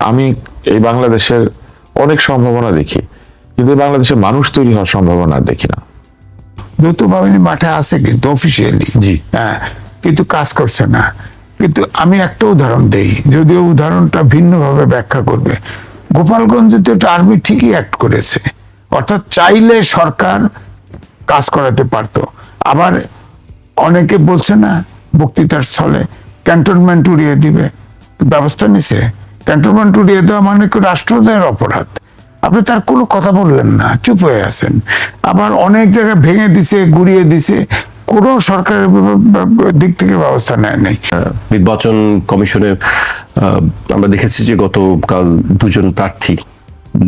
আমি এই বাংলাদেশের অনেক সম্ভাবনা দেখি, কিন্তু বাংলাদেশে মানুষ তৈরি হওয়ার সম্ভাবনা আর দেখি না। যৌথ বাহিনী মাঠে আছে কিন্তু অফিসিয়ালি, হ্যাঁ, কিন্তু কাজ করছে না। কিন্তু আমি একটা উদাহরণ দেই, যদিও উদাহরণটা ভিন্নভাবে ব্যাখ্যা করবে। গোপালগঞ্জে তো একটা আর্মি ঠিকই অ্যাক্ট করেছে, অর্থাৎ চাইলে সরকার কাজ করাতে পারতো। আবার অনেকে বলছে না বক্তৃতার স্থলে ক্যান্টনমেন্ট উড়িয়ে দিবে, ব্যবস্থা নিছে। ক্যান্টনমেন্ট উড়িয়ে দেওয়া মানে রাষ্ট্রদ্রোহের অপরাধ। আপনি তার কোনো কথা বললেন না, চুপ হয়ে আছেন। আবার অনেক জায়গায় ভেঙে দিছে, গুড়িয়ে দিছে, কোনো সরকারের দিক থেকে ব্যবস্থা নেয় নাই। নির্বাচন কমিশনের আমরা দেখেছি যে গতকাল দুজন প্রার্থী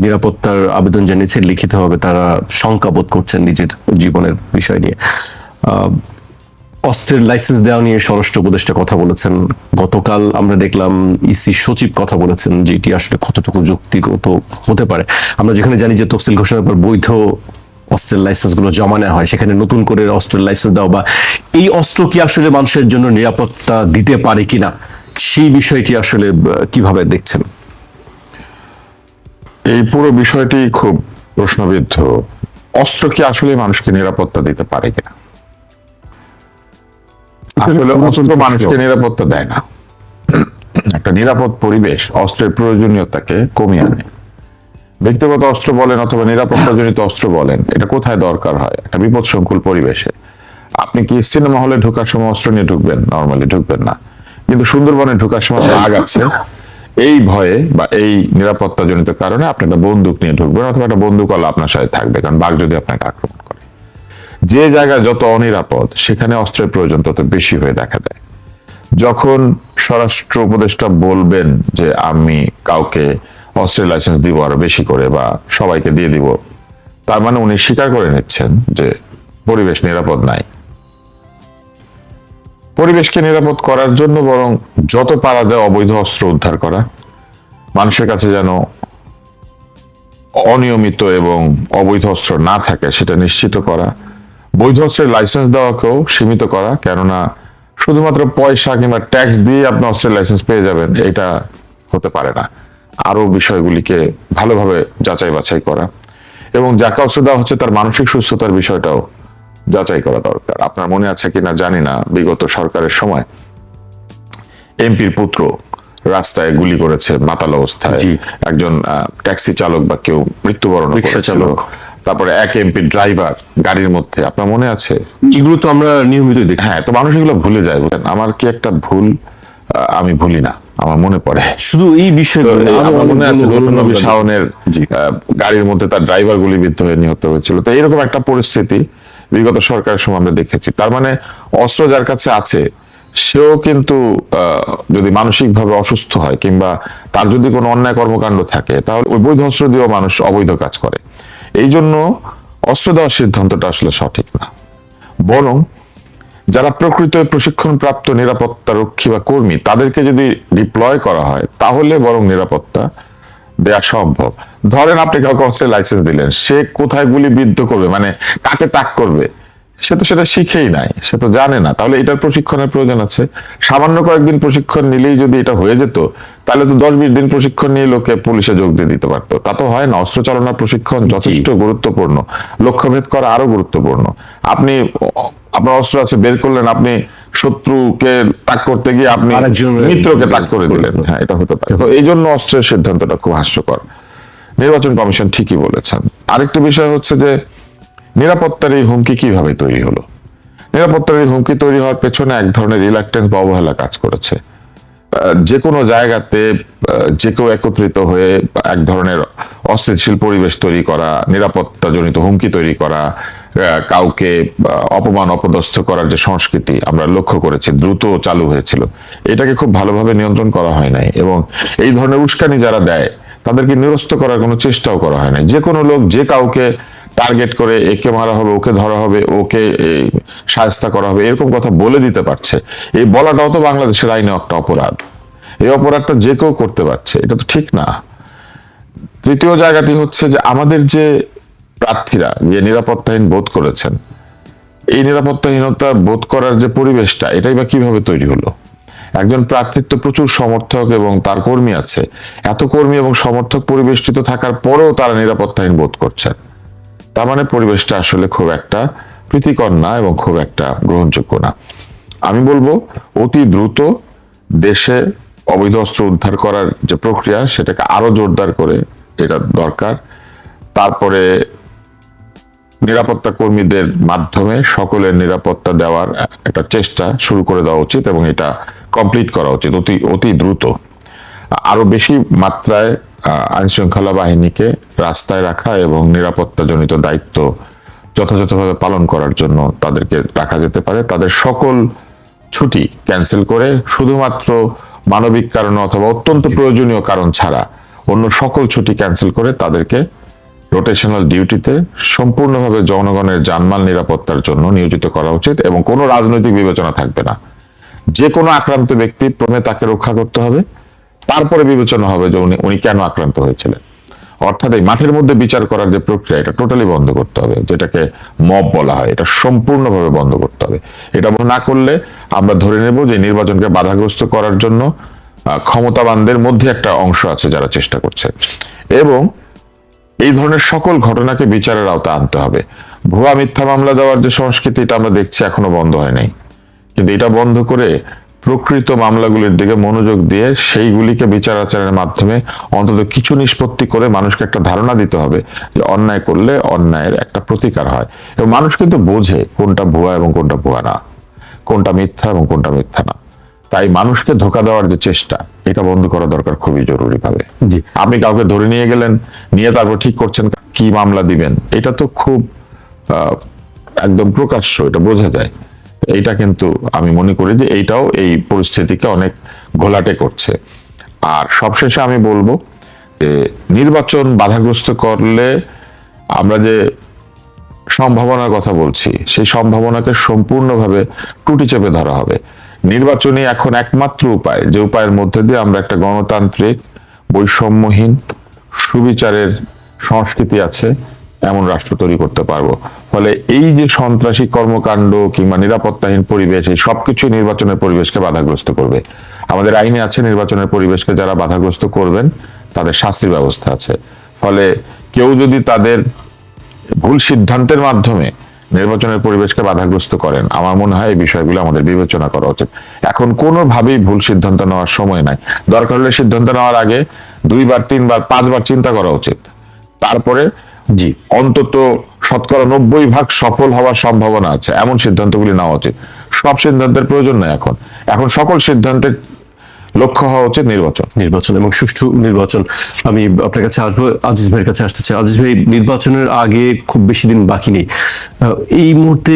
নিরাপত্তার আবেদন জানিয়েছে লিখিতভাবে, তারা শঙ্কা বোধ করছেন নিজের জীবনের বিষয় নিয়ে। অস্ত্রের লাইসেন্স দেওয়া নিয়ে স্বরাষ্ট্র উপদেষ্টা কথা বলেছেন। গতকাল আমরা দেখলাম ইসি সচিব কথা বলেছেন যে এটি আসলে কতটুকু যুক্তিগত হতে পারে। আমরা যেখানে জানি যে তফসিল ঘোষণার পর বৈধ অস্ত্রের লাইসেন্স গুলো জমা নেওয়া হয়, সেখানে নতুন করে অস্ত্রের লাইসেন্স দেওয়া বা এই অস্ত্র কি আসলে মানুষের জন্য নিরাপত্তা দিতে পারে কিনা, সেই বিষয়টি আসলে কিভাবে দেখছেন? এই পুরো বিষয়টি খুব প্রশ্নবিদ্ধ। অস্ত্র কি আসলে মানুষকে নিরাপত্তা দিতে পারে কিনা? আসলে অস্ত্র মানুষকে নিরাপত্তা দেয় না। একটা নিরাপদ পরিবেশ অস্ত্রের প্রয়োজনীয়তাকে কমিয়ে আনে। ব্যক্তিগত অস্ত্র বলেন অথবা নিরাপত্তাজনিত অস্ত্র বলেন, এটা কোথায় দরকার হয়? একটা বিপদ সংকুল পরিবেশে। আপনি কি সিনেমা হলে ঢোকার সময় অস্ত্র নিয়ে ঢুকবেন? নর্মালি ঢুকবেন না। কিন্তু সুন্দরবনে ঢোকার সময় বাঘ আছে, এই ভয়ে বা এই নিরাপত্তাজনিত কারণে আপনি একটা বন্দুক নিয়ে ঢুকবেন, অথবা একটা বন্দুকওয়ালা আপনার সাথে থাকবে, কারণ বাঘ যদি আপনাকে আক্রমণ করে। যে জায়গায় যত অনিরাপদ, সেখানে অস্ত্রের প্রয়োজন তত বেশি হয়ে দেখা দেয়। যখন স্বরাষ্ট্র উপদেষ্টা বলবেন যে আমি কাউকে অস্ত্রের লাইসেন্স দিব আরো বেশি করে বা সবাইকে দিয়ে দিব, তার মানে উনি স্বীকার করে নিচ্ছেন যে পরিবেশ নিরাপদ নাই। পরিবেশকে নিরাপদ করার জন্য বরং যত পারা যায় অবৈধ অস্ত্র উদ্ধার করা, মানুষের কাছে যেন অনিয়মিত এবং অবৈধ অস্ত্র না থাকে সেটা নিশ্চিত করা, বৈধ অস্ত্রের লাইসেন্স দেওয়াকেও সীমিত করা। কেননা শুধুমাত্র পয়সা কিংবা ট্যাক্স দিয়ে আপনি অস্ত্রের লাইসেন্স পেয়ে যাবেন, এটা হতে পারে না। আরো বিষয়গুলিকে ভালোভাবে যাচাই বাছাই করা, এবং যাকে অস্ত্র দেওয়া হচ্ছে তার মানসিক সুস্থতার বিষয়টাও যাচাই করা দরকার। আপনার মনে আছে কিনা জানি না, বিগত সরকারের সময় এমপির পুত্র রাস্তায় গুলি করেছে মাতাল অবস্থায়, একজন ট্যাক্সি চালক বা কেউ মৃত্যুবরণ, রিক্সা চালক, তারপরে এক এমপি ড্রাইভার গাড়ির মধ্যে। আপনার মনে আছে? এগুলো তো আমরা নিয়মিত দেখি। হ্যাঁ, তো মানুষ এগুলো ভুলে যায়। বুঝলেন, আমার কি একটা ভুল, আমি ভুলি না, আমার মনে পড়ে শুধু এই বিষয়ে। আমার মনে আছে নবী শাওনের গাড়ির মধ্যে তার ড্রাইভার গুলিবিদ্ধ হয়ে নিহত হয়েছিল। তো এরকম একটা পরিস্থিতি বিগত সরকারের সময় আমরা দেখেছি। তার মানে অস্ত্র যার কাছে আছে সেও কিন্তু যদি মানসিকভাবে অসুস্থ হয় কিংবা তার যদি কোনো অন্যায় কর্মকাণ্ড থাকে, তাহলে ওই বৈধ অস্ত্র দিয়েও মানুষ অবৈধ কাজ করে। এই জন্য অস্ত্র দেওয়ার সিদ্ধান্তটা আসলে সঠিক না। বরং যারা প্রকৃত প্রশিক্ষণপ্রাপ্ত নিরাপত্তা রক্ষী বা কর্মী, তাদেরকে যদি ডিপ্লয় করা হয় তাহলে বরং নিরাপত্তা দেয়া সম্ভব। ধরেন আপনি কাউকে অস্ত্রের লাইসেন্স দিলেন, সে কোথায় গুলি বিদ্ধ করবে, মানে কাকে তাক করবে, সে তো সেটা শিখেই নাই, সে তো জানে না। তাহলে এটার প্রশিক্ষণের প্রয়োজন আছে। সামান্য কয়েকদিন প্রশিক্ষণ নিলেই যদি এটা হয়ে যেত, তাহলে তো 10-20 দিন প্রশিক্ষণ নিয়ে লোকে পুলিশে যোগ দিয়ে দিতে পারতো। তা তো হয় না। অস্ত্র চালনার প্রশিক্ষণ যথেষ্ট গুরুত্বপূর্ণ, লক্ষ্যভেদ করা আরো গুরুত্বপূর্ণ। আপনি আপনার অস্ত্র আছে, বের করলেন, আপনি শত্রুকে তাক করতে গিয়ে আপনি মিত্রকে তাক করে দিলেন, হ্যাঁ, এটা হতে পারে। তো এই জন্য অস্ত্রের সিদ্ধান্তটা খুব হাস্যকর। নির্বাচন কমিশন ঠিকই বলেছেন। আরেকটা বিষয় হচ্ছে যে নিরাপত্তার এই হুমকি কিভাবে তৈরি হলো? নিরাপত্তার এই হুমকি তৈরি হওয়ার পেছনে এক ধরনের রিলাক্টেন্স বা অবহেলা কাজ করেছে। যে কোনো জায়গাতে যে কেউ একত্রিত হয়ে এক ধরনের অস্থিতিশীল পরিবেশ তৈরি করা, নিরাপত্তাজনিত হুমকি তৈরি করা, কাউকে অপমান অপদস্থ করার যে সংস্কৃতি আমরা লক্ষ্য করেছি, দ্রুত চালু হয়েছিল, এটাকে খুব ভালোভাবে নিয়ন্ত্রণ করা হয় নাই। এবং এই ধরনের উস্কানি যারা দেয় তাদেরকে নিরস্ত করার কোনো চেষ্টাও করা হয় নাই। যে কোনো লোক যে কাউকে টার্গেট করে একে মারা হবে, ওকে ধরা হবে, ওকে শায়েস্তা করা হবে, এরকম কথা বলে দিতে পারছে। এই বলাটাও তো বাংলাদেশের আইনে একটা অপরাধ। এই অপরাধটা যে কেউ করতে পারছে, এটা তো ঠিক না। তৃতীয় জায়গাটি হচ্ছে যে আমাদের যে প্রার্থীরা যে নিরাপত্তাহীন বোধ করেছেন, এই নিরাপত্তাহীনতা বোধ করার যে পরিবেশটা, এটাই বা কিভাবে তৈরি হলো? একজন প্রার্থীর তো প্রচুর সমর্থক এবং তার কর্মী আছে, এত কর্মী এবং সমর্থক পরিবেষ্টিত থাকার পরেও তারা নিরাপত্তাহীন বোধ করছেন। তার মানে পরিবেশটা আসলে খুব একটা প্রীতিকর না এবং খুব একটা গ্রহণযোগ্য না। আমি বলবো অতি দ্রুত দেশে অবৈধ অস্ত্র উদ্ধার করার যে প্রক্রিয়া সেটাকে আরো জোরদার করে এটা দরকার। তারপরে নিরাপত্তা কর্মীদের মাধ্যমে সকলের নিরাপত্তা দেওয়ার একটা চেষ্টা শুরু করে দেওয়া উচিত এবং এটা কমপ্লিট করা উচিত অতি দ্রুত। আরো বেশি মাত্রায় আইন শৃঙ্খলা বাহিনীকে রাস্তায় রাখা এবং নিরাপত্তাজনিত দায়িত্ব যথাযথভাবে পালন করার জন্য তাদেরকে রাখা যেতে পারে। তাদের সকল ছুটি ক্যান্সেল করে শুধুমাত্র মানবিক কারণে অথবা অত্যন্ত প্রয়োজনীয় কারণ ছাড়া অন্য সকল ছুটি ক্যান্সেল করে তাদেরকে রোটেশনাল ডিউটিতে সম্পূর্ণভাবে জনগণের জানমাল নিরাপত্তার জন্য নিয়োজিত করা উচিত এবং কোনো রাজনৈতিক বিবেচনা থাকবে না। যে কোনো আক্রান্ত ব্যক্তি প্রথমে তাকে রক্ষা করতে হবে, তারপরে বিবেচনা হবে যে উনি কেন আক্রান্ত হয়েছিলেন। অর্থাৎ এই মাঠের মধ্যে বিচার করার যে প্রক্রিয়া এটা টোটালি বন্ধ করতে হবে, যেটাকে মব বলা হয়, এটা সম্পূর্ণভাবে বন্ধ করতে হবে। এটা না করলে আমরা ধরে নেব যে নির্বাচনকে বাধাগ্রস্ত করার জন্য ক্ষমতাবানদের মধ্যে একটা অংশ আছে যারা চেষ্টা করছে, এবং এই ধরনের সকল ঘটনাকে বিচারের আওতায় আনতে হবে। ভুয়া মিথ্যা মামলা দেওয়ার যে সংস্কৃতি এটা আমরা দেখছি এখনো বন্ধ হয় নাই, কিন্তু এটা বন্ধ করে প্রকৃত মামলাগুলির দিকে মনোযোগ দিয়ে সেইগুলিকে বিচার আচারের মাধ্যমে অন্তত কিছু নিষ্পত্তি করে মানুষকে একটা ধারণা দিতে হবে যে অন্যায় করলে অন্যায়ের একটা প্রতিকার হয়। এবং মানুষ কিন্তু বোঝে কোনটা ভুয়া এবং কোনটা ভুয়া না, কোনটা মিথ্যা এবং কোনটা মিথ্যা না। তাই মানুষকে ধোঁকা দেওয়ার যে চেষ্টা এটা বন্ধ করা দরকার খুবই জরুরি ভাবে। জি, আপনি কাউকে ধরে নিয়ে গেলেন, নিয়ে তারপর ঠিক করছেন কি মামলা দিবেন, এটা তো খুব একদম প্রকাশ্য, এটা বোঝা যায়। এইটা কিন্তু আমি মনে করি যে এইটাও এই পরিস্থিতিকে অনেক ঘোলাটে করছে। আর সবশেষে আমি বলবো যে নির্বাচন বাধাগ্রস্ত করলে আমরা যে সম্ভাবনার কথা বলছি সেই সম্ভাবনাকে সম্পূর্ণভাবে টুটি চেপে ধরা হবে। নির্বাচনই এখন একমাত্র উপায়, যে উপায়ের মধ্যে দিয়ে আমরা একটা গণতান্ত্রিক বৈষম্যহীন সুবিচারের সংস্কৃতি আছে এমন রাষ্ট্র তৈরি করতে পারবো। ফলে এই যে সন্ত্রাসী কর্মকাণ্ড কিংবা নিরাপত্তাহীন পরিবেশ, এই সবকিছু নির্বাচনের পরিবেশকে বাধাগ্রস্ত করবে। আমাদের আইনে আছে নির্বাচনের পরিবেশকে যারা বাধাগ্রস্ত করবেন তাদের শাস্তির ব্যবস্থা আছে। ফলে কেউ যদি তাদের ভুল সিদ্ধান্তের মাধ্যমে নির্বাচনের পরিবেশকে বাধাগ্রস্ত করেন, আমার মনে হয় এই বিষয়গুলো আমাদের বিবেচনা করা উচিত। এখন কোনোভাবেই ভুল সিদ্ধান্ত নেওয়ার সময় নাই। দরকার হলে সিদ্ধান্ত নেওয়ার আগে 2 বার 3 বার 5 বার চিন্তা করা উচিত। তারপরে অন্তত 90% সফল হওয়ার সম্ভাবনা আছে এমন সিদ্ধান্তগুলি নেওয়া উচিত। সব সিদ্ধান্তের প্রয়োজন নেই। এখন সকল সিদ্ধান্তের লক্ষ্য হওয়া উচিত নির্বাচন এবং সুষ্ঠু নির্বাচন। আমি আপনার কাছে আসবো, আজিজ ভাইয়ের কাছে আসতে চাই। আজিজ ভাই, নির্বাচনের আগে খুব বেশি দিন বাকি নেই, এই মুহূর্তে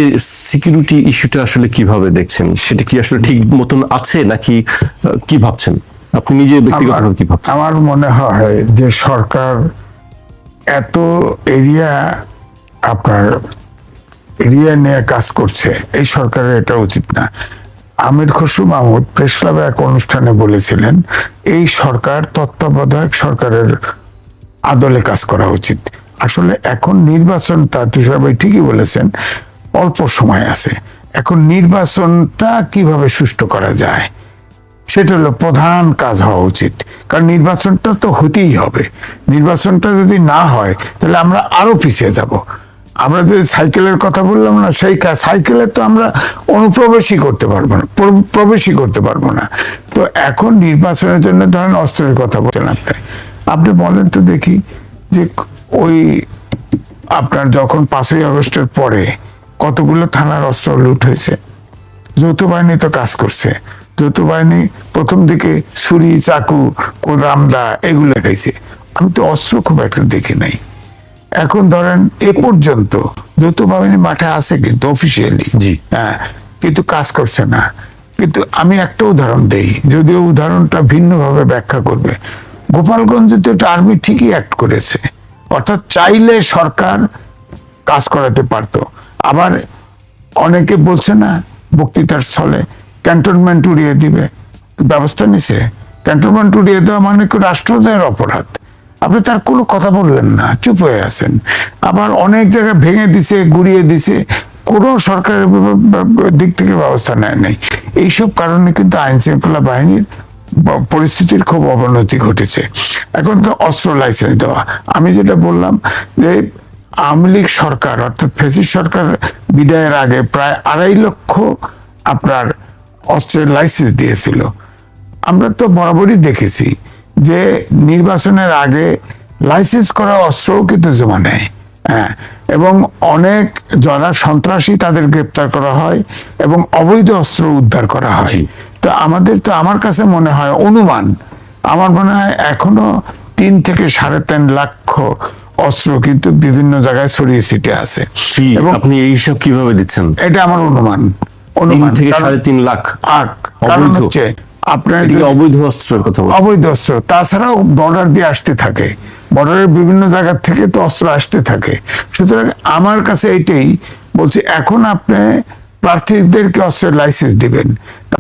সিকিউরিটি ইস্যুটা আসলে কিভাবে দেখছেন? সেটা কি আসলে ঠিক মতন আছে নাকি কি ভাবছেন আপনি নিজে ব্যক্তিগতভাবে কি ভাবছেন? আমার মনে হয় যে সরকার এত এরিয়া নিয়ে কাজ করছে, এই সরকারের এটা উচিত না। আমির খসরু মাহমুদ প্রেস ক্লাবে এক অনুষ্ঠানে বলেছিলেন এই সরকার তত্ত্বাবধায়ক সরকারের আদলে কাজ করা উচিত। আসলে এখন নির্বাচনটা, তুষার ভাই ঠিকই বলেছেন, অল্প সময় আছে। এখন নির্বাচনটা কিভাবে সুষ্ঠু করা যায় সেটা হলো প্রধান কাজ হওয়া উচিত। কারণ নির্বাচনটা তো হতেই হবে। নির্বাচনটা যদি না হয় তাহলে আমরা আরো পিছিয়ে যাব। আমরা যে সাইকেলের কথা বললাম না, সেই সাইকেলে তো আমরা অনুপ্রবেশই করতে পারবো না, প্রবেশই করতে পারবো না। তো এখন নির্বাচনের জন্য ধরেন অস্ত্রের কথা বলছেন আপনি বলেন তো দেখি, যে ওই আপনার যখন 5ই আগস্টের পরে কতগুলো থানার অস্ত্র লুট হয়েছে। যৌথ বাহিনী তো কাজ করছে। যৌথ বাহিনী প্রথম দিকে ছুরি, চাকু, রামদা এগুলো খাইছে। আমি তো অস্ত্র খুব একটা দেখি নাই। এখন ধরেন এ পর্যন্ত যৌথ বাহিনী মাঠে আছে কিন্তু অফিসিয়ালি, হ্যাঁ, কিন্তু কাজ করছে না। কিন্তু আমি একটা উদাহরণ দেই, যদিও উদাহরণটা ভিন্নভাবে ব্যাখ্যা করবে। গোপালগঞ্জে তো একটা আর্মি ঠিকই অ্যাক্ট করেছে, অর্থাৎ চাইলে সরকার কাজ করাতে পারতো। আবার অনেকে বলছে না বক্তৃতার স্থলে ক্যান্টনমেন্ট উড়িয়ে দিবে, ব্যবস্থা নিছে। ক্যান্টনমেন্ট উড়িয়ে দেওয়া মানে রাষ্ট্রদ্রোহের অপরাধ। আপনি তার কোনো কথা বললেন না, চুপ হয়ে আছেন। আবার অনেক জায়গায় ভেঙে দিছে, গুড়িয়ে দিছে, কোনো সরকারের দিক থেকে ব্যবস্থা নেয় নাই। এইসব কারণে কিন্তু আইন শৃঙ্খলা বাহিনীর পরিস্থিতির খুব অবনতি ঘটেছে। এখন তো অস্ত্র লাইসেন্স দেওয়া, আমি যেটা বললাম যে আওয়ামী লীগ সরকার অর্থাৎ ফ্যাসিস্ট সরকার বিদায়ের আগে প্রায় 2.5 লক্ষ আপনার অস্ত্রের লাইসেন্স দিয়েছিল। আমরা তো বরাবরই দেখেছি যে নির্বাচনের আগে লাইসেন্স করা অস্ত্রও কিন্তু জমা নেয়, হ্যাঁ, এবং অনেক যারা সন্ত্রাসী তাদের গ্রেপ্তার করা হয় এবং অবৈধ অস্ত্র উদ্ধার করা হয়। তো আমার কাছে মনে হয় অনুমান, আমার মনে হয় এখনো 3 থেকে 3.5 লক্ষ অস্ত্র কিন্তু বিভিন্ন জায়গায় ছড়িয়ে ছিটে আছে। এবং আপনি এই হিসাব কিভাবে দিচ্ছেন? এটা আমার অনুমান 3 থেকে 3.5 লাখ কারণ হচ্ছে আপনার অবৈধ অস্ত্রের কথা বলছেন। অবৈধ অস্ত্র, তাছাড়াও বর্ডার দিয়ে আসতে থাকে, বর্ডারের বিভিন্ন জায়গা থেকে তো অস্ত্র আসতে থাকে। সুতরাং আমার কাছে এটাই বলছি, এখন আপনি প্রার্থীদেরকে অস্ত্রের লাইসেন্স দিবেন,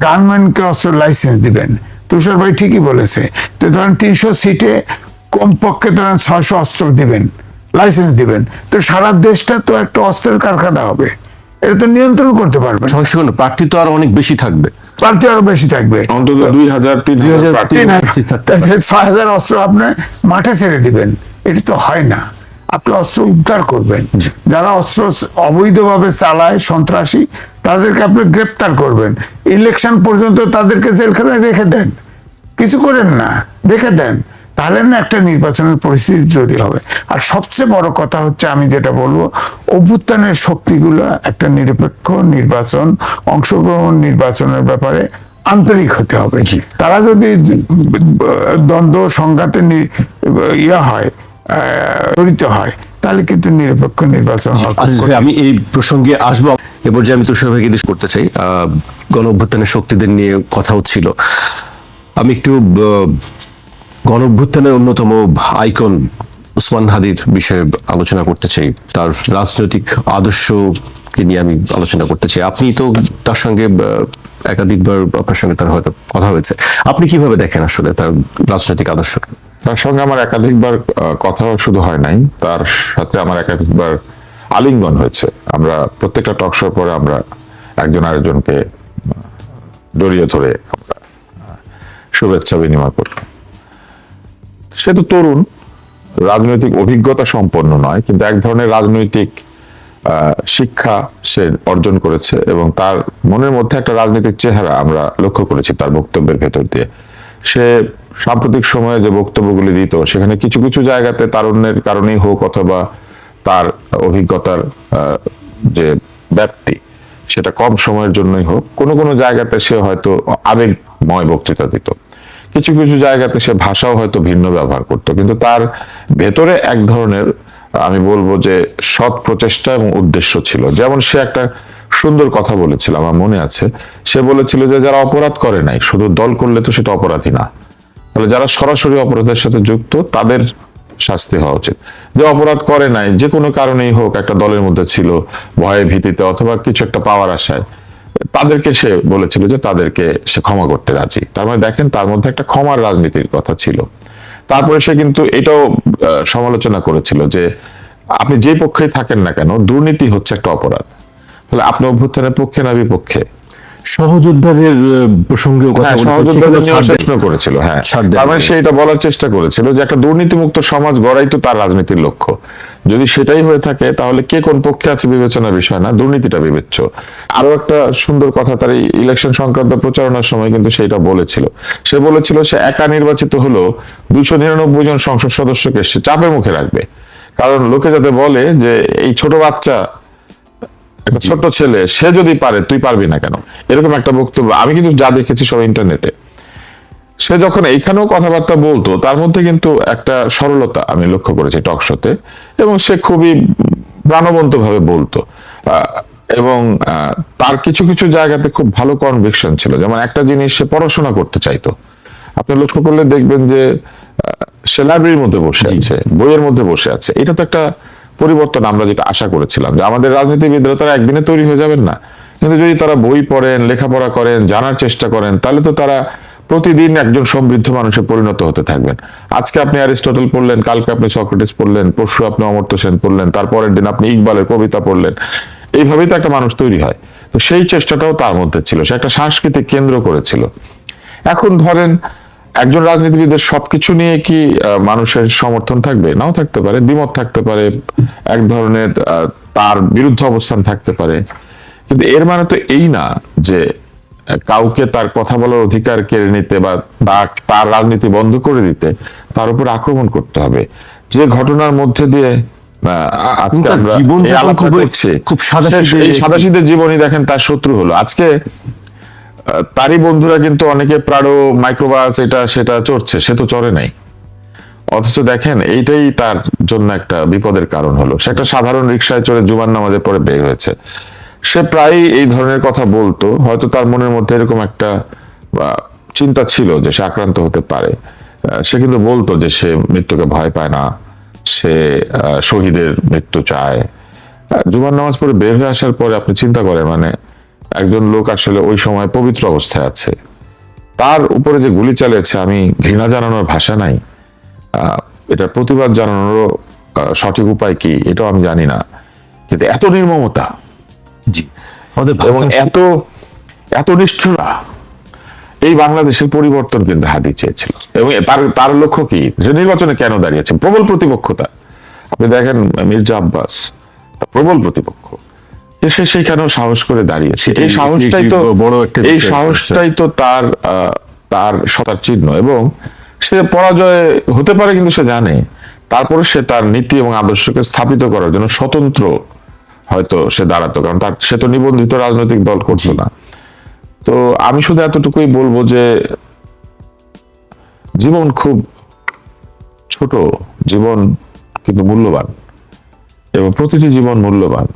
গানম্যানকে অস্ত্রের লাইসেন্স দিবেন। তুষার ভাই ঠিকই বলেছে, তো ধরেন 300 সিটে কমপক্ষে ধরেন 600 অস্ত্র দিবেন, লাইসেন্স দিবেন, তো সারা দেশটা তো একটা অস্ত্রের কারখানা হবে। এটা তো নিয়ন্ত্রণ করতে পারবেন। 600 না, প্রার্থী তো আরো অনেক বেশি থাকবে, প্রার্থী আরো বেশি থাকবে, অন্তত 2000-3000 6,000 অস্ত্র আপনি মাঠে ছেড়ে দিবেন, এটা তো হয় না। আপনি অস্ত্র উদ্ধার করবেন, যারা অস্ত্র অবৈধভাবে চালায় সন্ত্রাসী তাদেরকে আপনি গ্রেপ্তার করবেন, ইলেকশন পর্যন্ত তাদেরকে জেলখানায় রেখে দেন, কিছু করেন না, রেখে দেন, তাহলে না একটা নির্বাচনের পরিস্থিতি তৈরি হবে। আর সবচেয়ে বড় কথা হচ্ছে, আমি যেটা বলবো, অভ্যুত্থানের শক্তিগুলো একটা নিরপেক্ষ নির্বাচন, অংশগ্রহণ নির্বাচনের ব্যাপারে আন্তরিক হতে হবে। তারা যদি দ্বন্দ্ব সংঘাতে হয়, জড়িত হয়, তাহলে কিন্তু নিরপেক্ষ নির্বাচন হবে। আমি এই প্রসঙ্গে আসবো। এবার যে আমি তুষার ভাইকে জিজ্ঞেস করতে চাই, গণ অভ্যুত্থানের শক্তিদের নিয়ে কথা হচ্ছিল, আমি একটু গণ অভ্যুত্থানের অন্যতম আইকন ওসমান হাদির বিষয়ে আলোচনা করতে চাই। তার রাজনৈতিক আদর্শকে নিয়ে আমি আলোচনা করতে চাই। আপনি তো তার সঙ্গে একাধিকবার, আপনার সঙ্গে তার হয়তো কথা হয়েছে, আপনি কিভাবে দেখেন আসলে তার রাজনৈতিক আদর্শকে? তার সঙ্গে আমার একাধিকবার কথাও শুধু হয় নাই, তার সাথে আমার একাধিকবার আলিঙ্গন হয়েছে। আমরা প্রত্যেকটা টক শোর পরে আমরা একজন আরেকজনকে জড়িয়ে ধরে আমরা শুভেচ্ছা বিনিময় করতাম। সে তো তরুণ, রাজনৈতিক অভিজ্ঞতা সম্পন্ন নয়, কিন্তু এক ধরনের রাজনৈতিক শিক্ষা সে অর্জন করেছে এবং তার মনের মধ্যে একটা রাজনৈতিক চেহারা আমরা লক্ষ্য করেছি তার বক্তব্যের ভেতর দিয়ে। সে সাম্প্রতিক সময়ে যে বক্তব্যগুলি দিত, সেখানে কিছু কিছু জায়গাতে তারুণ্যের কারণেই হোক অথবা তার অভিজ্ঞতার যে ব্যাপ্তি, সেটা কম সময়ের জন্যই হোক, কোনো কোনো জায়গাতে সে হয়তো আবেগময় বক্তৃতা দিত, কিছু কিছু জায়গাতে সে ভাষাও হয়তো ভিন্ন ব্যবহার করত, কিন্তু তার ভেতরে এক ধরনের, আমি বলবো যে, সৎ প্রচেষ্টা এবং উদ্দেশ্য ছিল। যেমন সে একটা সুন্দর কথা বলেছিল, আমার মনে আছে, সে বলেছিল যে যারা অপরাধ করে নাই, শুধু দল করলে তো সেটা অপরাধী না, তাহলে যারা সরাসরি অপরাধের সাথে যুক্ত তাদের শাস্তি হওয়া উচিত। যে অপরাধ করে নাই, যে কোনো কারণেই হোক, একটা দলের মধ্যে ছিল, ভয়ে ভীতিতে অথবা কিছু একটা পাওয়ার আশায়, তাদেরকে সে বলেছিল যে তাদেরকে সে ক্ষমা করতে রাজি। তার মানে দেখেন, তার মধ্যে একটা ক্ষমার রাজনীতির কথা ছিল। তারপরে সে কিন্তু এটাও সমালোচনা করেছিল যে আপনি যে পক্ষেই থাকেন না কেন, দুর্নীতি হচ্ছে একটা অপরাধ, তাহলে আপনি অভ্যুত্থানের পক্ষে না বিপক্ষে? সহযোদ্ধাদের প্রসঙ্গেও কথা করেছিল। হ্যাঁ, তার মানে সে এটা বলার চেষ্টা করেছিল যে একটা দুর্নীতিমুক্ত সমাজ গড়াই তো তার রাজনীতির লক্ষ্য। যদি সেটাই হয়ে থাকে, তাহলে কে কোন পক্ষে আছে বিবেচনার বিষয় না, দুর্নীতিটা বিবেচ্য। আরো একটা সুন্দর কথা তার এই ইলেকশন সংক্রান্ত প্রচারণার সময় কিন্তু সেটা বলেছিল। সে বলেছিল সে একা নির্বাচিত হলো 299 জন সংসদ সদস্যকে সে চাপের মুখে রাখবে, কারণ লোকে যাতে বলে যে এই ছোট বাচ্চা, একটা ছোট্ট ছেলে, সে যদি পারে তুই পারবি না কেন, এরকম একটা বক্তব্য আমি কিন্তু যা দেখেছি সব ইন্টারনেটে। সে যখন এইখানেও কথাবার্তা বলতো, তার মধ্যে কিন্তু একটা সরলতা আমি লক্ষ্য করেছি টক শোতে, এবং সে খুবই প্রাণবন্ত ভাবে বলতো, এবং তার কিছু কিছু জায়গাতে খুব ভালো কনভিকশন ছিল। যেমন একটা জিনিস, সে পড়াশোনা করতে চাইতো। আপনি লক্ষ্য করলে দেখবেন যে সে লাইব্রেরির মধ্যে বসে আছে, বইয়ের মধ্যে বসে আছে। এটা তো একটা পরিবর্তন আমরা যেটা আশা করেছিলাম, যে আমাদের রাজনীতিবিদরা তারা একদিনে তৈরি হয়ে যাবেন না, কিন্তু যদি তারা বই পড়েন, লেখাপড়া করেন, জানার চেষ্টা করেন, তাহলে তো তারা প্রতিদিন একজন সমৃদ্ধ মানুষে পরিণত হতে থাকবেন। আজকে আপনি অ্যারিস্টটল পড়লেন, কালকে আপনি সক্রেটিস পড়লেন, পরশু আপনি অমর্ত্য সেন পড়লেন, তারপরের দিন আপনি ইকবালের কবিতা পড়লেন। এইভাবেই তো একটা মানুষ তৈরি হয়। তো সেই চেষ্টাটাও তার মধ্যে ছিল, সে একটা সাংস্কৃতিক কেন্দ্র করেছিল। এখন ধরেন একজন রাজনীতিবিদের সবকিছু নিয়ে কি মানুষের সমর্থন থাকবে? নাও থাকতে পারে, দ্বিমত থাকতে পারে, এক ধরনের তার বিরুদ্ধে অবস্থান থাকতে পারে, কিন্তু এর মানে তো এই না যে কাউকে তার কথা বলার অধিকার কেড়ে নিতে বা তার রাজনীতি বন্ধ করে দিতে তার উপর আক্রমণ করতে হবে। যে ঘটনার মধ্যে দিয়ে আজকে তার আমরা জীবনযাপন এই আলাপটা খুবই- করছি, খুব সাদাসিধে এই সাদাসিধে জীবনই দেখেন তার শত্রু হলো। আজকে তারই বন্ধুরা কিন্তু অনেকে প্রাড়ো, মাইক্রোবাস, এটা সেটা চড়ছে, সে তো চড়ে নাই। অথচ দেখেন এইটাই তার জন্য একটা বিপদের কারণ হলো। সে একটা সাধারণ রিকশায় চড়ে জুমার নামাজের পরে বের হয়েছে। সে প্রায়ই এই ধরনের কথা বলতো, হয়তো তার মনের মধ্যে এরকম একটা চিন্তা ছিল যে সে আক্রান্ত হতে পারে। সে কিন্তু বলতো যে সে মৃত্যুকে ভয় পায় না, সে শহীদের মৃত্যু চায়। জুমার নামাজ পড়ে বের হয়ে আসার পরে আপনি চিন্তা করেন, মানে একজন লোক আসলে ওই সময় পবিত্র অবস্থায় আছে, তার উপরে যে গুলি চালিয়েছে, আমি ঘৃণা জানানোর ভাষা নাই, এটা প্রতিবাদ জানানোরও সঠিক উপায় কি এটাও আমি জানি না, কিন্তু এত নির্মমতা জি, আমাদের এবং এত এত নিষ্ঠুরা, এই বাংলাদেশের পরিবর্তন কিন্তু হাদি চেয়েছিল। এবং তার লক্ষ্য কি? সে নির্বাচনে কেন দাঁড়িয়েছে? প্রবল প্রতিপক্ষতা। আপনি দেখেন মির্জা আব্বাস প্রবল প্রতিপক্ষ, সে সেখানেও সাহস করে দাঁড়িয়েছে। এই সাহসটাই তো বড় একটা এই বিষয়। সাহসটাই তো তার সতার চিহ্ন। এবং সে পরাজয় হতে পারে, কিন্তু সে জানে তারপরে সে তার নীতি এবং আদর্শকে স্থাপিত করার জন্য স্বতন্ত্র হয়তো সে দাঁড়াতো, কারণ সে তো নিবন্ধিত রাজনৈতিক দল করছে না। তো আমি শুধু এতটুকুই বলবো যে জীবন খুব ছোট, জীবন কিন্তু মূল্যবান, এবং প্রতিটি জীবন মূল্যবান।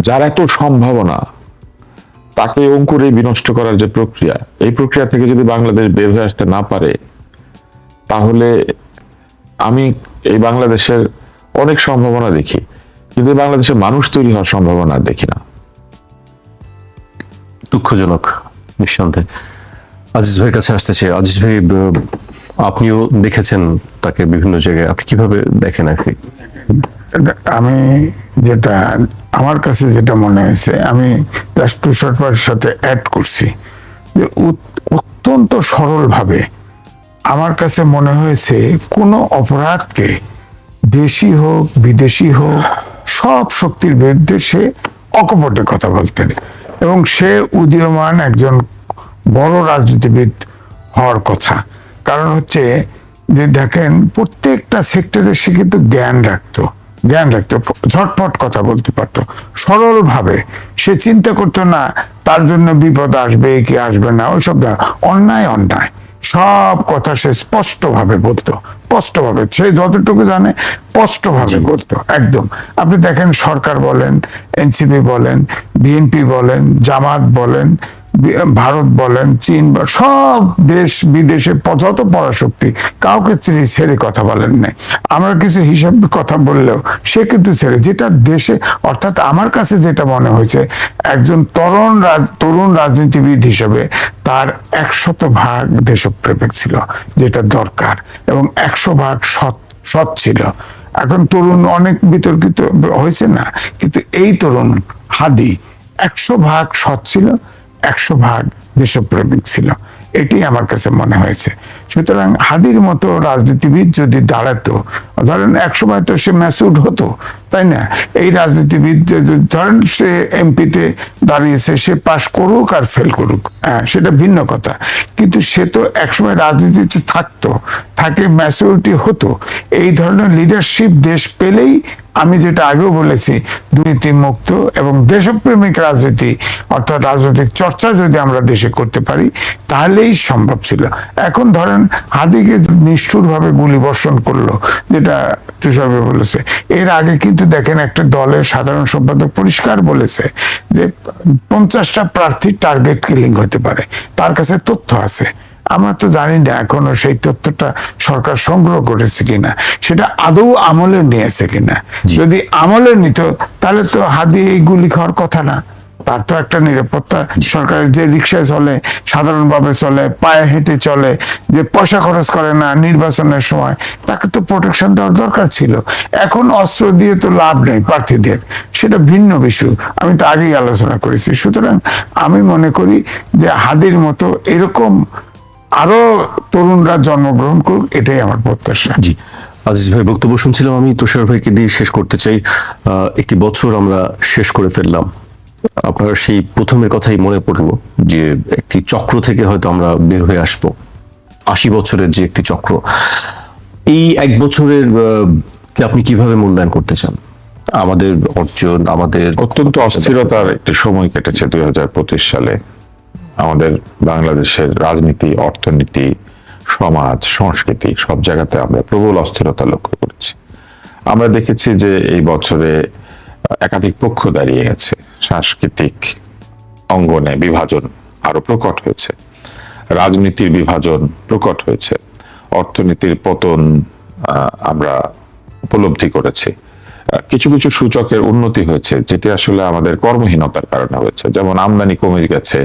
যার এত সম্ভাবনা, তাকে অঙ্কুরে বিনষ্ট করার যে প্রক্রিয়া, এই প্রক্রিয়া থেকে যদি বাংলাদেশ বের হয়ে আসতে না পারে, তাহলে আমি এই বাংলাদেশের অনেক সম্ভাবনা দেখি, কিন্তু এই বাংলাদেশের মানুষ তৈরি হওয়ার সম্ভাবনা আর দেখি না। দুঃখজনক, নিঃসন্দেহে। আজিজ ভাইয়ের কাছে আসতে চাই। আজিজ ভাই, আপনিও দেখেছেন তাকে বিভিন্ন জায়গায়, আপনি কিভাবে দেখেন আর কি? আমি যেটা আমার কাছে যেটা মনে হয়েছে, আমি তুষার সাথে অ্যাড করছি যে অত্যন্ত সরলভাবে আমার কাছে মনে হয়েছে কোনো অপরাধকে দেশি হোক বিদেশি হোক সব শক্তির বিরুদ্ধে সে অকপটে কথা বলতেন, এবং সে উদীয়মান একজন বড় রাজনীতিবিদ হওয়ার কথা। কারণ হচ্ছে যে দেখেন প্রত্যেকটা সেক্টরে সে কিন্তু জ্ঞান রাখতো, ঝটপট কথা বলতে পারতো, সরলভাবে। সে চিন্তা করতো না তার জন্য বিপদ আসবে কি আসবে না, ওইসব অন্যায় সব কথা সে স্পষ্টভাবে বলতো, স্পষ্টভাবে সে যতটুকু জানে স্পষ্টভাবে বলতো একদম। আপনি দেখেন সরকার বলেন, এনসিপি বলেন, বিএনপি বলেন, জামাত বলেন, ভারত বলেন, চীন সব দেশ বিদেশে যত পরাশক্তি কাউকে তিনি ছেড়ে কথা বলেন নাই। আমরা কিছু হিসাব কথা বললেও সে কিন্তু ছেড়ে, যেটা দেশে, অর্থাৎ আমার কাছে যেটা মনে হয়েছে, একজন তরুণ রাজনীতিবিদ হিসেবে তার 100% দেশপ্রেমিক ছিল, যেটা দরকার, এবং 100% সৎ ছিল। এখন তরুণ অনেক বিতর্কিত হয়েছে না, কিন্তু এই তরুণ হাদি 100% সৎ ছিল, 100% দেশপ্রেমিক ছিল। এটি আমার কাছে মনে হয়েছে। সুতরাং হাদির মতো রাজনীতিবিদ যদি দাঁড়াতো, ধরেন 100% তো সে ম্যাসুড হতো, তাই না? এই রাজনীতিবিদ যদি ধরেন সে এমপিতে দাঁড়িয়েছে, সে পাশ করুক আর ফেল করুক, হ্যাঁ সেটা ভিন্ন কথা, কিন্তু সে তো একসময় রাজনীতিতে থাকে ম্যাচুরিটি হতো। এই ধরনের লিডারশিপ দেশ পেলেই, আমি যেটা আগেও বলেছি, দুর্নীতি মুক্ত এবং দেশপ্রেমিক রাজনীতি, অর্থাৎ রাজনৈতিক চর্চা যদি আমরা দেশে করতে পারি, তাহলেই সম্ভব ছিল। এখন ধরেন হাদিকে নিষ্ঠুরভাবে গুলি বর্ষণ করলো, যেটা তুষার বলেছে। এর আগে কিন্তু দেখেন একটা দলের সাধারণ সম্পাদক পরিষ্কার বলেছে যে 50টা প্রার্থীর টার্গেট কিলিং হতে পারে, তার কাছে তথ্য আছে। আমরা তো জানি না এখনো সেই তথ্যটা সরকার সংগ্রহ করেছে কিনা, সেটা আদৌ আমলে নিয়েছে কিনা। যদি আমলে নিত তাহলে তো হাদি এই গুলি খাওয়ার কথা না, তার তো একটা নিরাপত্তা, সরকারের যে রিক্সায় চলে, সাধারণভাবে চলে, পায়ে হেঁটে চলে, যে পয়সা খরচ করে না নির্বাচনের সময়, তাকে তো প্রোটেকশন দেওয়ার দরকার ছিল। এখন অস্ত্র দিয়ে তো লাভ নেই প্রার্থীদের, সেটা ভিন্ন বিষয়, আমি তো আগেই আলোচনা করেছি। সুতরাং আমি মনে করি যে হাদির মতো এরকম আরো তরুণরা জন্মগ্রহণ করুক, এটাই আমার প্রত্যাশা। জি, আজিজ ভাই বক্তব্য শুনছিলাম, আমি তুষার ভাইকে দিয়ে শেষ করতে চাই। একটি বছর আমরা শেষ করে ফেললাম, আপনার সেই প্রথমের কথাই মনে পড়লো যে একটি চক্র থেকে হয়তো আমরা বের হয়ে আসব, 80 বছরের যে একটি চক্র। এই এক বছরের কে আপনি কিভাবে মূল্যায়ন করতে চান? আমাদের অর্জন, আমাদের অত্যন্ত অস্থিরতার একটি সময় কেটেছে 2025 সালে। আমাদের বাংলাদেশের রাজনীতি, অর্থনীতি, সমাজ, সংস্কৃতি সব জায়গাতে আমরা প্রবল অস্থিরতা লক্ষ্য করেছি। আমরা দেখেছি যে এই বছরে একাধিক পক্ষ দাঁড়িয়ে গেছে, সাংস্কৃতিক অঙ্গনে বিভাজন আরো প্রকট হয়েছে, রাজনীতির বিভাজন প্রকট হয়েছে, অর্থনীতির পতন আমরা উপলব্ধি করেছি। কিছু কিছু সূচকের উন্নতি হয়েছে, যেটি আসলে আমাদের কর্মহীনতার কারণে হয়েছে। যেমন আমদানি কমে গেছে,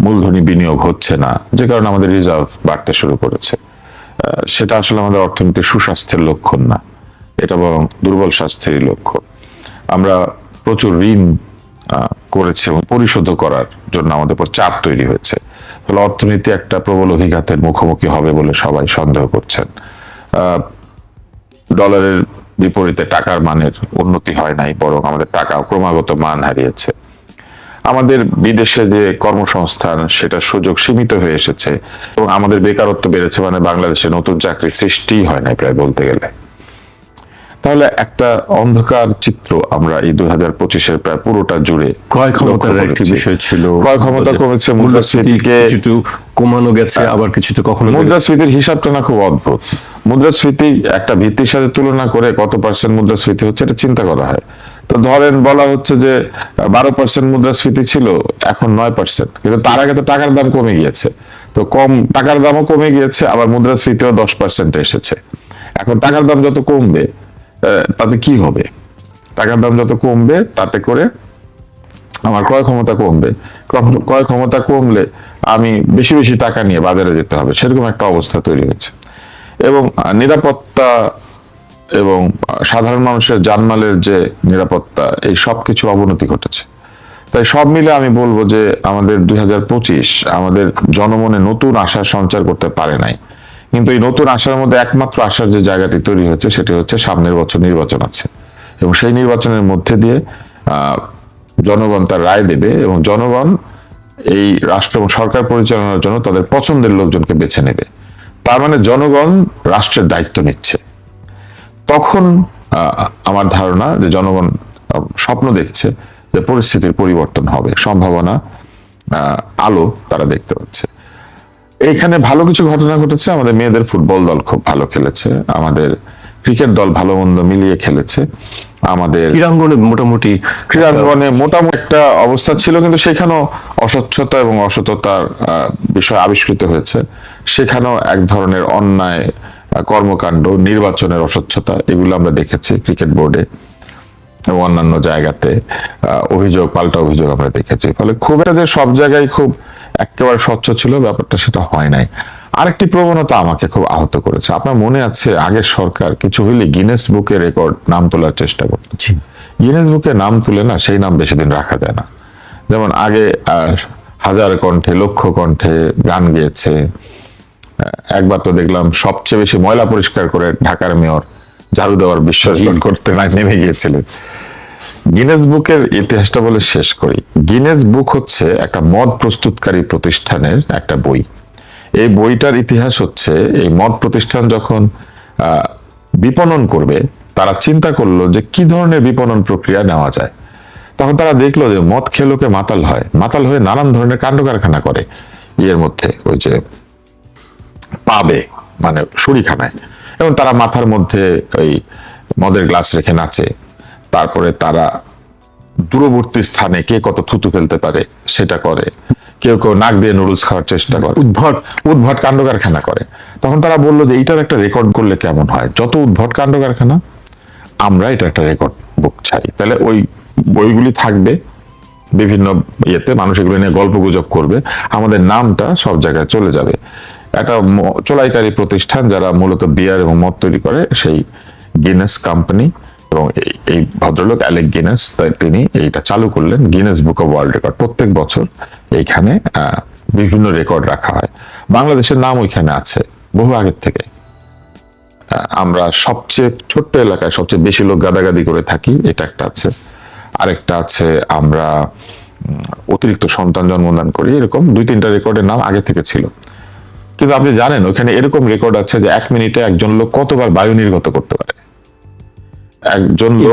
মূলধনী বিনিয়োগ হচ্ছে না, যে কারণে আমাদের রিজার্ভ বাড়তে শুরু করেছে। সেটা আসলে আমাদের অর্থনীতির সুস্বাস্থ্যের লক্ষণ না, এটা বরং দুর্বল স্বাস্থ্যেরই লক্ষণ। আমরা প্রচুর ঋণ করেছে এবং পরিশোধ করার জন্য আমাদের উপর চাপ তৈরি হয়েছে, ফলে অর্থনীতি একটা প্রবল অভিঘাতের মুখোমুখি হবে বলে সবাই সন্দেহ করছেন। ডলারের বিপরীতে টাকার মানের উন্নতি হয় নাই, বরং আমাদের টাকা ক্রমাগত মান হারিয়েছে। আমাদের বিদেশে যে কর্মসংস্থান, সেটা সুযোগ সীমিত হয়ে এসেছে এবং আমাদের বেকারত্ব বেড়েছে, মানে বাংলাদেশে নতুন চাকরি সৃষ্টি হয় নাই প্রায় বলতে গেলে। তাহলে একটা অন্ধকার চিত্র আমরা এই 2025-এর প্রায় পুরোটা জুড়ে ক্রয় ক্ষমতার একটি বিষয় ছিল, ক্রয় ক্ষমতা কমেছে, মুদ্রাস্ফীতিকে কিছুটা কমানো গেছে, আবার কিছুটা কখনো মুদ্রাস্ফীতির হিসাবটা না খুব অদ্ভুত। মুদ্রাস্ফীতি একটা ভিত্তির সাথে তুলনা করে কত পার্সেন্ট মুদ্রাস্ফীতি হচ্ছে এটা চিন্তা করা হয়। তো ধরেন বলা হচ্ছে যে 12% মুদ্রাস্ফীতি ছিল, এখন 9%, কিন্তু তার আগে তো টাকার দাম কমে গিয়েছে, তো কম টাকার দামও কমে গিয়েছে, আবার মুদ্রাস্ফীতিও 10% এসেছে। এখন টাকার দাম যত কমবে তাতে কি হবে? টাকার দাম যত কমবে তাতে করে আমার ক্রয় ক্ষমতা কমবে, ক্রয় ক্ষমতা কমলে আমি বেশি বেশি টাকা নিয়ে বাজারে যেতে হবে, সেরকম একটা অবস্থা তৈরি হয়েছে। এবং নিরাপত্তা এবং সাধারণ মানুষের জানমালের যে নিরাপত্তা, এই সব কিছু অবনতি ঘটেছে। তাই সব মিলে আমি বলবো যে আমাদের 2025 আমাদের জনমনে নতুন আশার সঞ্চার করতে পারে নাই, কিন্তু এই নতুন আশার মধ্যে একমাত্র আশার যে জায়গাটি তৈরি হচ্ছে সেটি হচ্ছে সামনের বছর নির্বাচন আছে, এবং সেই নির্বাচনের মধ্যে দিয়ে জনগণ তার রায় দেবে এবং জনগণ এই রাষ্ট্র এবং সরকার পরিচালনার জন্য তাদের পছন্দের লোকজনকে বেছে নেবে। তার মানে জনগণ রাষ্ট্রের দায়িত্ব নিচ্ছে। তখন আমার ধারণা যে জনগণ স্বপ্ন দেখছে যে পরিস্থিতির পরিবর্তন হবে, সম্ভাবনা আলো তারা দেখতে পাচ্ছে। এইখানে ভালো কিছু ঘটনা ঘটেছে। আমাদের মেয়েদের ফুটবল দল খুব ভালো খেলেছে, আমাদের ক্রিকেট দল ভালো মন্দ মিলিয়ে খেলেছে, আমাদের ক্রীড়াঙ্গনে মোটামুটি একটা অবস্থা ছিল, কিন্তু সেখানেও অস্বচ্ছতা এবং অসততার বিষয় আবিষ্কৃত হয়েছে। সেখানেও এক ধরনের অন্যায় কর্মকাণ্ড, নির্বাচনের অস্বচ্ছতা, এগুলো আমরা দেখেছি ক্রিকেট বোর্ডে এবং অন্যান্য জায়গাতে। অভিযোগ পাল্টা অভিযোগ আমরা দেখেছি। ফলে খুব একটা যে সব জায়গায় খুব একেবারে স্বচ্ছ ছিল ব্যাপারটা, সেটা হয় নাই। আরেকটি প্রবণতা আমাকে খুব আহত করেছে। আপনার মনে আছে আগের সরকার কিছু হইলে গিনেস বুকে রেকর্ড নাম তোলার চেষ্টা করত। গিনেস বুকে নাম তুলে না, সেই নাম বেশি দিন রাখা যায় না। যেমন আগে হাজার কণ্ঠে, লক্ষ কণ্ঠে গান গেয়েছে। একবার তো দেখলাম সবচেয়ে বেশি ময়লা পরিষ্কার করে ঢাকার মেয়র ঝাড়ু দেওয়ার বিশ্বাস করতে নেমে গিয়েছিলেন। গিনেস বুকের ইতিহাসটা বলে শেষ করি। গিনেস বুক হচ্ছে একটা মদ প্রস্তুতকারী প্রতিষ্ঠানের একটা বই। এই বইটার ইতিহাস হচ্ছে, এই মদ প্রতিষ্ঠান যখন বিপণন করবে, তারা চিন্তা করলো যে কি ধরনের বিপণন প্রক্রিয়া নেওয়া যায়। তখন তারা দেখলো যে মদ খেয়ে লোকে মাতাল হয়, মাতাল হয়ে নানান ধরনের কাণ্ড কারখানা করে। এর মধ্যে ওই যে পাবে, মানে শুরিখানায়, এবং তারা মাথার মধ্যে ওই মদের গ্লাস রেখে নাচে। তারপরে তারা দূরবর্তী স্থানে কে কত থুতু ফেলতে পারে সেটা করে। কেউ কেউ নাক দিয়ে নুডলস খাওয়ার চেষ্টা করে, উদ্ভট কাণ্ড কারখানা করে। তখন তারা বললো যে এইটার একটা রেকর্ড করলে কেমন হয়, যত উদ্ভট কাণ্ড কারখানা, আমরা এটা একটা রেকর্ড বুক চাই। তাহলে ওই বইগুলি থাকবে বিভিন্ন ইয়েতে মানুষ এগুলো নিয়ে গল্প গুজব করবে, আমাদের নামটা সব জায়গায় চলে যাবে। একটা চোলাইকারী প্রতিষ্ঠান যারা মূলত বিয়ার এবং মদ তৈরি করে, সেই গিনেস কোম্পানি এবং এই ভদ্রলোক অ্যালেক গিনেস, তিনি এইটা চালু করলেন, Guinness book of world record. প্রত্যেক বছর এইখানে বিভিন্ন রেকর্ড রাখা হয়, বাংলাদেশের নাম ওইখানে আছে বহু আগের থেকে। আমরা সবচেয়ে ছোট্ট এলাকায় সবচেয়ে বেশি লোক গাদাগাদি করে থাকি, এটা একটা আছে। আরেকটা আছে আমরা অতিরিক্ত সন্তান জন্মদান করি, এরকম 2-3টা রেকর্ডের নাম আগে থেকে ছিল। কিন্তু আপনি জানেন ওখানে এরকম রেকর্ড আছে যে 1 মিনিটে একজন লোক কতবার বায়ু নির্গত করতে পারে, একজন লোক,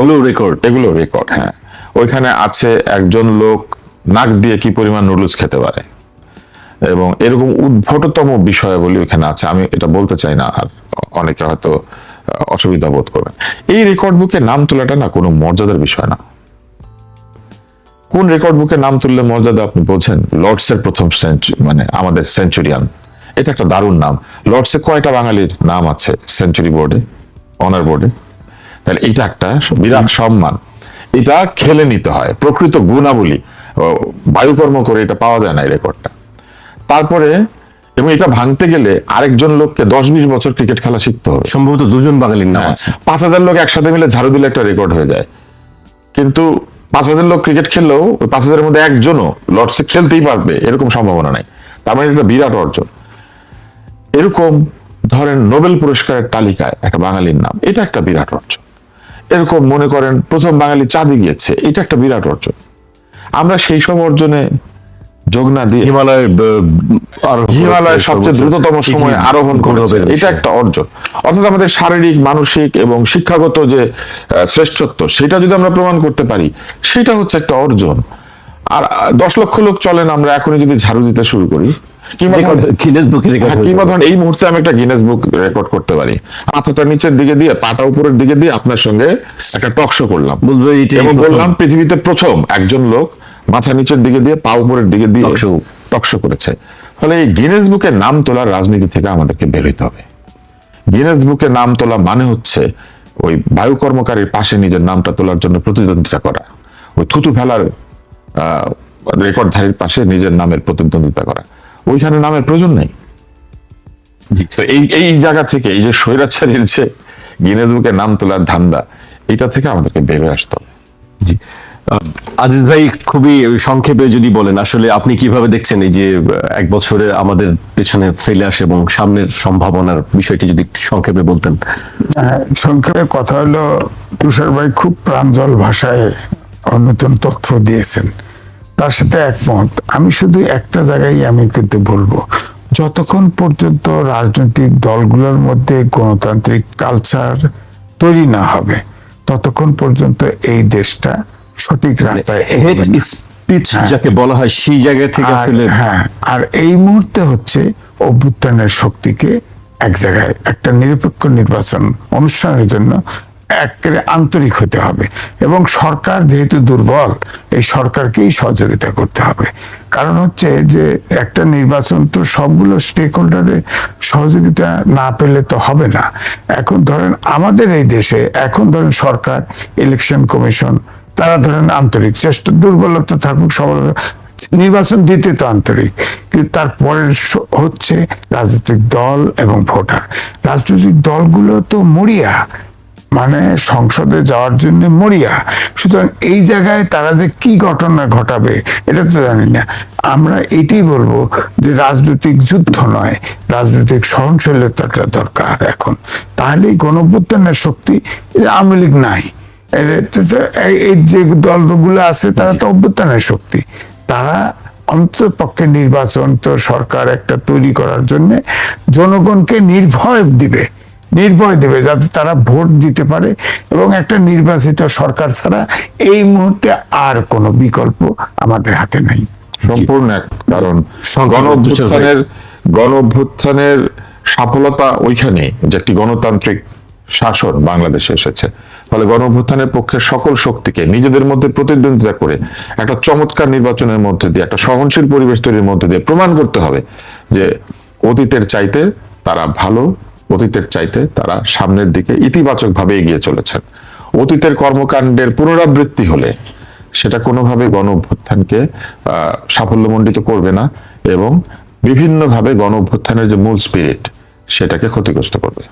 এগুলো রেকর্ড। হ্যাঁ, ওইখানে আছে একজন লোক নাক দিয়ে কি পরিমাণ নুডলস খেতে পারে, এবং এরকম উদ্ভটতম বিষয়াবলী ওইখানে আছে। আমি এটা বলতে চাই না, আর অনেকে হয়তো অসুবিধা বোধ করবেন। এই রেকর্ড বুকে নাম তোলাটা না কোনো মর্যাদার বিষয় না। কোন রেকর্ড বুকে নাম তুললে মর্যাদা আপনি বোঝেন? লর্ডসের প্রথম সেঞ্চুরি, মানে আমাদের সেঞ্চুরিয়ান, এটা একটা দারুণ নাম। লর্ডসে কয়টা বাঙালির নাম আছে সেঞ্চুরি বোর্ডে, অনার বোর্ডে? তাহলে এটা একটা বিরাট সম্মান, এটা খেলে নিতে হয়। প্রকৃত গুণাবলী বায়ুকর্ম করে এটা পাওয়া যায় না এই রেকর্ডটা। তারপরে এবং এটা ভাঙতে গেলে আরেকজন লোককে 10-20 বছর ক্রিকেট খেলা শিখতে হবে, সম্ভবত 2জন বাঙালির নাম আছে। 5000 লোক একসাথে মিলে ঝাড়ু দিলে একটা রেকর্ড হয়ে যায়, কিন্তু 5000 লোক ক্রিকেট খেললেও 5000-এর মধ্যে একজনও লর্ডসে খেলতেই পারবে এরকম সম্ভাবনা নাই। তার মানে এটা বিরাট অর্জন। এরকম ধরেন নোবেল পুরস্কারের তালিকায় একটা বাঙালির নাম, এটা একটা বিরাট অর্জন। এরকম মনে করেন প্রথম বাঙালি চাঁদে গিয়েছে, এটা একটা বিরাট অর্জন। আমরা সেই সব অর্জনে যোগ না দিয়ে হিমালয়ের সবচেয়ে দ্রুততম সময় আরোহণ করেছে, এটা একটা অর্জন। অর্থাৎ আমাদের শারীরিক, মানসিক এবং শিক্ষাগত যে শ্রেষ্ঠত্ব, সেটা যদি আমরা প্রমাণ করতে পারি, সেটা হচ্ছে একটা অর্জন। আর 10 লক্ষ লোক চলেন, আমরা এখনই যদি ঝাড়ু দিতে শুরু করি, কিংবা ধরেন এই মুহূর্তে আমি একটা গিনেস বুক রেকর্ড করতে পারি, মাথাটা নিচের দিকে দিয়ে পাটা উপরের দিকে দিয়ে আপনার সঙ্গে একটা টক শো করলাম, এবং বললাম পৃথিবীতে প্রথম একজন লোক মাথা নিচের দিকে দিয়ে পা উপরের দিকে দিয়ে টক শো করেছে। ফলে এই গিনেস বুকে নাম তোলার রাজনীতি থেকে আমাদেরকে বের হইতে হবে। গিনেস বুকে নাম তোলা মানে হচ্ছে ওই বায়ু কর্মকারীর পাশে নিজের নামটা তোলার জন্য প্রতিদ্বন্দ্বিতা করা, ওই থুতু ফেলার রেকর্ডধারীর পাশে নিজের নামের প্রতিদ্বন্দ্বিতা করা, ওইখানে নামের প্রয়োজন নেই। এই জায়গা থেকে এই যে স্বৈরাচারীর যে গিনেস বুকে নাম তোলার ধান্দা, এটা থেকে আমাদেরকে বেরিয়ে আসতে হবে। জি, আজিজ ভাই, খুবই সংক্ষেপে যদি বলেন আসলে আপনি কিভাবে দেখছেন এই যে 1 বছরে আমাদের পেছনে ফেলে আসে এবং সামনের সম্ভাবনার বিষয়টি যদি সংক্ষেপে বলতেন। সংক্ষেপে কথা হলো, তুষার ভাই খুব প্রাঞ্জল ভাষায় নতুন তথ্য দিয়েছেন, তার সাথে একমত। আমি শুধু একটা জায়গায় আমি কিন্তু বলবো, যতক্ষণ পর্যন্ত রাজনৈতিক দলগুলোর মধ্যে গণতান্ত্রিক কালচার তৈরি না হবে, ততক্ষণ পর্যন্ত এই দেশটা সঠিক রাস্তায় হেড স্পিচ যাকে বলা হয়, সেই জায়গা থেকে আসলে আর এই মুহূর্তে হচ্ছে অভ্যুত্থানের শক্তিকে এক জায়গায় একটা নিরপেক্ষ নির্বাচন অনুষ্ঠানের জন্য একেবারে আন্তরিক হতে হবে, এবং সরকার যেহেতু দুর্বল, এই সরকারকেই সহযোগিতা করতে হবে। কারণ হচ্ছে যে একটা নির্বাচন তো সবগুলো স্টেক হোল্ডারের সহযোগিতা না পেলে তো হবে না। এখন ধরেন আমাদের এই দেশে এখন ধরেন সরকার, ইলেকশন কমিশন, তারা ধরেন আন্তরিক চেষ্টা, দুর্বলতা থাকুক, সবলতা, নির্বাচন দিতে তো আন্তরিক, কিন্তু তারপরে হচ্ছে রাজনৈতিক দল এবং ভোটার। রাজনৈতিক দলগুলো তো মরিয়া, মানে সংসদে যাওয়ার জন্য মরিয়া, সুতরাং এই জায়গায় তারা যে কি ঘটনা ঘটাবে এটা তো জানি না। আমরা এটাই বলবো যে রাজনৈতিক যুদ্ধ নয়, রাজনৈতিক সহনশীলতাটা দরকার এখন, তাহলেই গণঅভ্যুত্থানের শক্তি। আওয়ামী লীগ নাই, এই যে দলগুলো আছে তারা তো অভ্যুত্থানের শক্তি, তারা অন্ততপক্ষে নির্বাচন তো সরকার একটা তৈরি করার জন্য জনগণকে নির্ভয় দেবে যাতে তারা ভোট দিতে পারে, এবং একটা নির্বাচিত সরকার ছাড়া এই মুহূর্তে আর কোনো বিকল্প আমাদের হাতে নাই। সম্পূর্ণ এক, কারণ গণঅভ্যুত্থানের সফলতা ওইখানে যে একটি গণতান্ত্রিক শাসন বাংলাদেশে এসেছে। ফলে গণঅভ্যুত্থানের পক্ষে সকল শক্তিকে নিজেদের মধ্যে প্রতিদ্বন্দ্বিতা করে একটা চমৎকার নির্বাচনের মধ্যে দিয়ে, একটা সহনশীল পরিবেশ তৈরির মধ্যে দিয়ে প্রমাণ করতে হবে যে অতীতের চাইতে তারা ভালো, অতীতের চাইতে তারা সামনের দিকে ইতিবাচক ভাবে এগিয়ে চলেছেন। অতীতের কর্মকাণ্ডের পুনরাবৃত্তি হলে সেটা কোনোভাবে গণ অভ্যুত্থানকে সাফল্যমণ্ডিত করবে না এবং বিভিন্নভাবে গণ অভ্যুত্থানের যে মূল স্পিরিট সেটাকে ক্ষতিগ্রস্ত করবে।